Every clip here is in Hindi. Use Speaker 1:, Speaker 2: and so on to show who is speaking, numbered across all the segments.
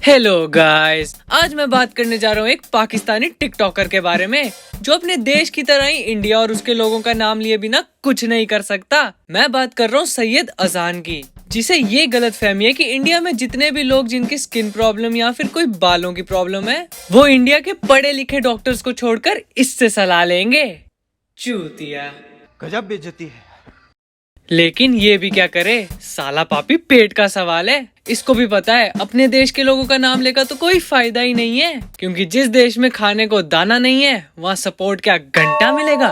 Speaker 1: हेलो गाइस, आज मैं बात करने जा रहा हूँ एक पाकिस्तानी टिकटॉकर के बारे में जो अपने देश की तरह ही इंडिया और उसके लोगों का नाम लिए बिना कुछ नहीं कर सकता। मैं बात कर रहा हूँ सैयद अजान की, जिसे ये गलत फहमी है कि इंडिया में जितने भी लोग जिनकी स्किन प्रॉब्लम या फिर कोई बालों की प्रॉब्लम है वो इंडिया के पढ़े लिखे डॉक्टर्स को छोड़कर इससे सलाह लेंगे। चूतिया,
Speaker 2: गजब बेइज्जती है।
Speaker 1: लेकिन ये भी क्या करे, साला पापी पेट का सवाल है। इसको भी पता है अपने देश के लोगों का नाम लेकर तो कोई फायदा ही नहीं है, क्योंकि जिस देश में खाने को दाना नहीं है वहाँ सपोर्ट क्या घंटा मिलेगा।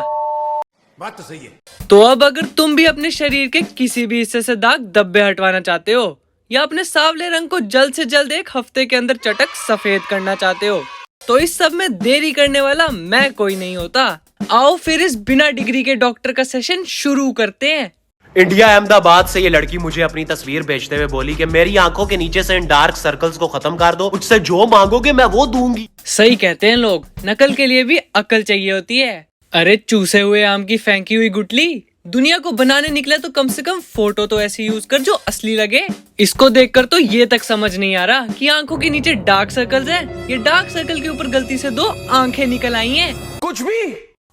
Speaker 2: बात तो सही है।
Speaker 1: तो अब अगर तुम भी अपने शरीर के किसी भी हिस्से से दाग धब्बे हटवाना चाहते हो या अपने सांवले रंग को जल्द से जल्द एक हफ्ते के अंदर चटक सफेद करना चाहते हो, तो इस सब में देरी करने वाला मैं कोई नहीं होता। आओ फिर इस बिना डिग्री के डॉक्टर का सेशन शुरू करते हैं।
Speaker 3: इंडिया अहमदाबाद से ये लड़की मुझे अपनी तस्वीर भेजते हुए बोली कि मेरी आंखों के नीचे से इन डार्क सर्कल्स को खत्म कर दो, मुझसे जो मांगोगे मैं वो दूंगी।
Speaker 1: सही कहते हैं लोग, नकल के लिए भी अकल चाहिए होती है। अरे चूसे हुए आम की फेंकी हुई गुटली, दुनिया को बनाने निकला तो कम से कम फोटो तो ऐसी यूज कर जो असली लगे। इसको देखकर तो ये तक समझ नहीं आ रहा कि आंखों के नीचे डार्क सर्कल्स हैं। ये डार्क सर्कल के ऊपर गलती से 2 आंखें निकल आई हैं।
Speaker 2: कुछ भी।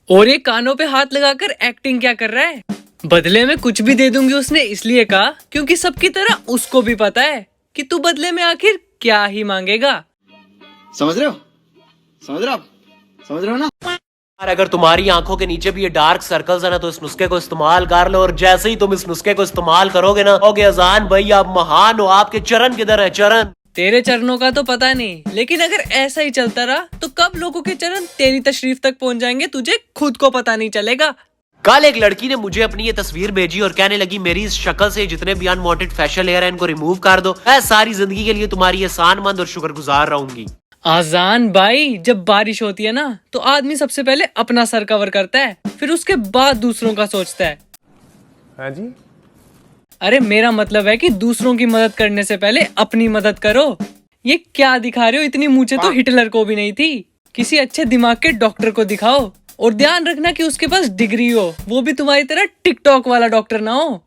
Speaker 1: और ये कानों पे हाथ लगाकर एक्टिंग क्या कर रहा है। बदले में कुछ भी दे दूंगी उसने इसलिए कहा क्योंकि सबकी तरह उसको भी पता है कि तू बदले में आखिर क्या ही मांगेगा।
Speaker 2: समझ रहे हो? समझ रहे हो ना?
Speaker 3: और अगर तुम्हारी आंखों के नीचे भी ये डार्क सर्कल्स है ना, तो इस नुस्खे को इस्तेमाल कर लो। और जैसे ही तुम इस नुस्खे को इस्तेमाल करोगे ना, ओके अजान भाई आप महान हो। आपके चरण किधर है? चरण
Speaker 1: तेरे चरणों का तो पता नहीं, लेकिन अगर ऐसा ही चलता रहा तो कब लोगों के चरण तेरी तशरीफ तक पहुंच जाएंगे तुझे खुद को पता नहीं चलेगा।
Speaker 3: कल एक लड़की ने मुझे अपनी ये तस्वीर भेजी और कहने लगी मेरी इस शक्ल से जितने भी अनवांटेड फेशियल हेयर है इनको रिमूव कर दो, मैं सारी जिंदगी के लिए तुम्हारी एहसानमंद और शुक्रगुजार रहूंगी।
Speaker 1: आजान भाई, जब बारिश होती है ना तो आदमी सबसे पहले अपना सर कवर करता है, फिर उसके बाद दूसरों का सोचता है।
Speaker 2: हाँ जी।
Speaker 1: अरे मेरा मतलब है कि दूसरों की मदद करने से पहले अपनी मदद करो। ये क्या दिखा रहे हो, इतनी मूंछें तो हिटलर को भी नहीं थी। किसी अच्छे दिमाग के डॉक्टर को दिखाओ और ध्यान रखना कि उसके पास डिग्री हो, वो भी तुम्हारी तरह टिकटॉक वाला डॉक्टर ना हो।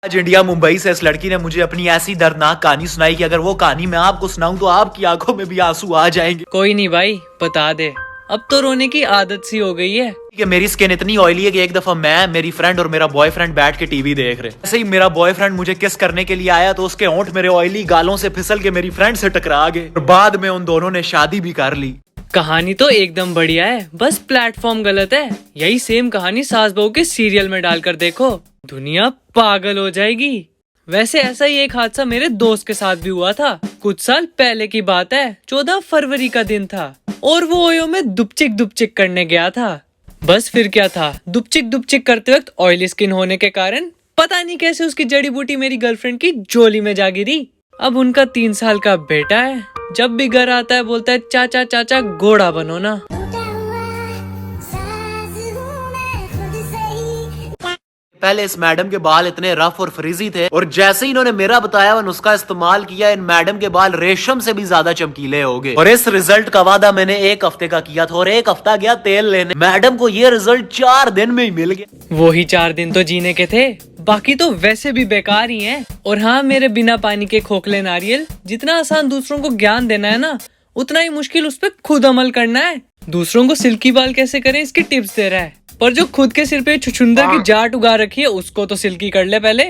Speaker 4: आज इंडिया मुंबई से इस लड़की ने मुझे अपनी ऐसी दर्दनाक कहानी सुनाई कि अगर वो कहानी मैं आपको सुनाऊं तो आपकी आंखों में भी आंसू आ जाएंगे।
Speaker 1: कोई नहीं भाई, बता दे, अब तो रोने की आदत सी हो गई है।
Speaker 4: कि मेरी स्किन इतनी ऑयली है कि एक दफा मैं, मेरी फ्रेंड और मेरा बॉयफ्रेंड बैठ के टीवी देख रहे। ऐसे ही मेरा बॉयफ्रेंड मुझे किस करने के लिए आया तो उसके होंठ मेरे ऑयली गालों से फिसल के मेरी फ्रेंड से टकरा गए और बाद में उन दोनों ने शादी भी कर ली।
Speaker 1: कहानी तो एकदम बढ़िया है, बस प्लेटफॉर्म गलत है। यही सेम कहानी सास बहू के सीरियल में डालकर देखो, दुनिया पागल हो जाएगी। वैसे ऐसा ही एक हादसा मेरे दोस्त के साथ भी हुआ था। कुछ साल पहले की बात है, 14 फरवरी का दिन था और वो ओयो में दुपचिक करने गया था। बस फिर क्या था, दुपचिक करते वक्त ऑयली स्किन होने के कारण पता नहीं कैसे उसकी जड़ी बूटी मेरी गर्लफ्रेंड की झोली में जा गिरी। अब उनका 3 साल का बेटा है, जब भी घर आता है बोलता है चाचा चाचा घोड़ा बनो ना।
Speaker 3: पहले इस मैडम के बाल इतने रफ और फ्रीजी थे और जैसे ही इन्होंने मेरा बताया हुआ नुस्खा इस्तेमाल किया, इन मैडम के बाल रेशम से भी ज्यादा चमकीले हो गए। और इस रिजल्ट का वादा मैंने 1 हफ्ते का किया था और 1 हफ्ता गया तेल लेने, मैडम को ये रिजल्ट 4 दिन में ही मिल गया।
Speaker 1: वही 4 दिन तो जीने के थे, बाकी तो वैसे भी बेकार ही हैं। और हाँ, मेरे बिना पानी के खोखले नारियल, जितना आसान दूसरों को ज्ञान देना है ना, उतना ही मुश्किल उस पर खुद अमल करना है। दूसरों को सिल्की बाल कैसे करें इसकी टिप्स दे रहा है, पर जो खुद के सिर पे छुछुंदर की जाट उगा रखी है उसको तो सिल्की कर ले पहले।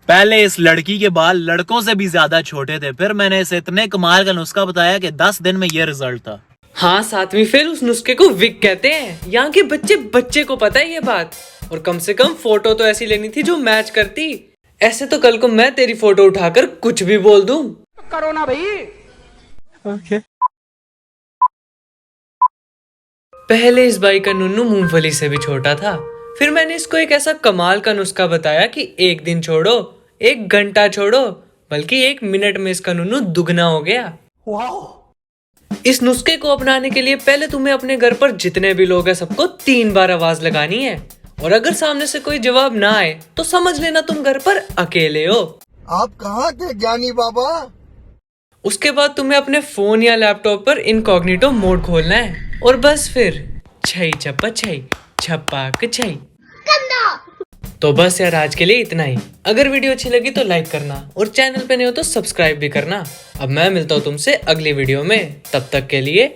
Speaker 4: पहले इस लड़की के बाल लड़कों से भी ज्यादा छोटे थे, फिर मैंने इसे इतने कमाल का नुस्खा बताया कि 10 दिन में ये रिजल्ट था।
Speaker 1: हाँ, 7वीं फेल उस नुस्खे को विक कहते हैं। यहाँ के बच्चे को पता है ये बात। और कम से कम फोटो तो ऐसी लेनी थी जो मैच करती। ऐसे तो कल को मैं तेरी फोटो उठाकर कुछ भी बोल दूं।
Speaker 2: करो ना भाई।
Speaker 4: ओके।
Speaker 1: पहले इस बाई का नुन्नू मूंगफली से भी छोटा था। फिर मैंने इसको एक ऐसा कमाल का नुस्खा बताया कि 1 दिन छोड़ो, 1 घंटा छोड़ो, बल्कि 1 मिनट में इसका नुन्नू दुगना हो गया। इस नुस्खे को अपनाने के लिए पहले तुम्हें अपने घर पर जितने भी लोग हैं सबको 3 बार आवाज लगानी है। और अगर सामने से कोई जवाब ना आए तो समझ लेना तुम घर पर अकेले हो।
Speaker 2: आप कहाँ के ज्ञानी बाबा?
Speaker 1: उसके बाद तुम्हें अपने फोन या लैपटॉप पर इनकॉग्निटो मोड खोलना है और बस फिर छई छप्पा छई छप्पाक छई। तो बस यार आज के लिए इतना ही। अगर वीडियो अच्छी लगी तो लाइक करना और चैनल पे नहीं हो तो सब्सक्राइब भी करना। अब मैं मिलता हूँ तुमसे अगली वीडियो में, तब तक के लिए